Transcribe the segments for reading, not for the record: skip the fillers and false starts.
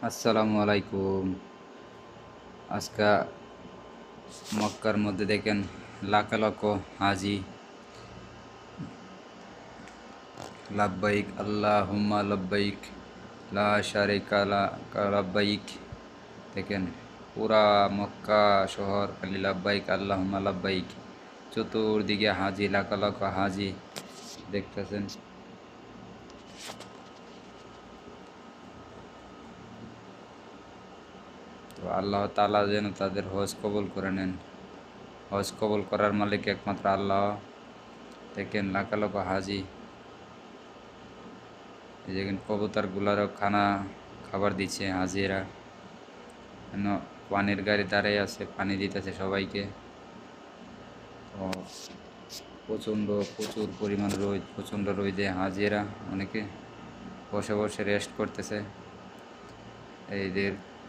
আসসালামু আলাইকুম। আজকে মক্কার মধ্যে দেখেন লাখ লাখ হাজি লাব্বাইক আল্লাহুম্মা লাব্বাইক লা শারিকা লাকা লাব্বাইক। দেখেন পুরা মক্কা শহর খালি লাব্বাইক আল্লাহুম্মা লাব্বাইক। চতুর্দিকে হাজি, লাখ লাখ হাজি দেখতেছেন। তো আল্লাহ তাআলা যেন তাদের হজ কবুল করে নেন। হজ কবুল করার মালিক একমাত্র আল্লাহ। দেখেন লাখ লাখ হাজি, এই দেখেন কবুতরগুলারও খাবার দিচ্ছে হাজিরা। কেন পানির গাড়ি দাঁড়াই আছে, পানি দিতেছে সবাইকে। তো প্রচুর পরিমাণ রোদ, প্রচণ্ড রোদে হাজিরা অনেকে বসে বসে রেস্ট করতেছে। এই যে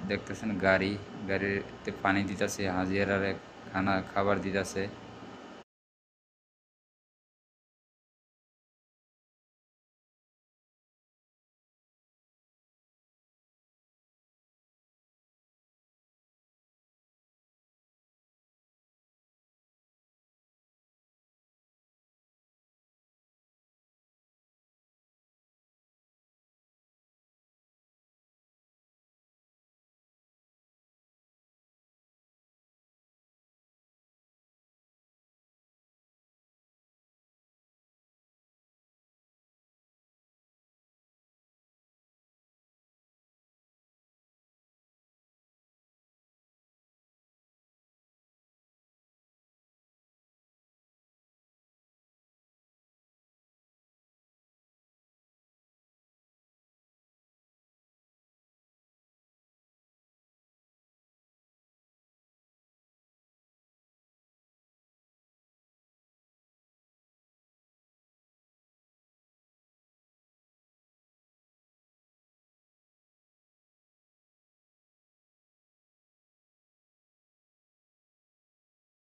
দেখতেছেন গাড়িতে পানি দিতেছে, হাজিরারে খাবার দিতেছে।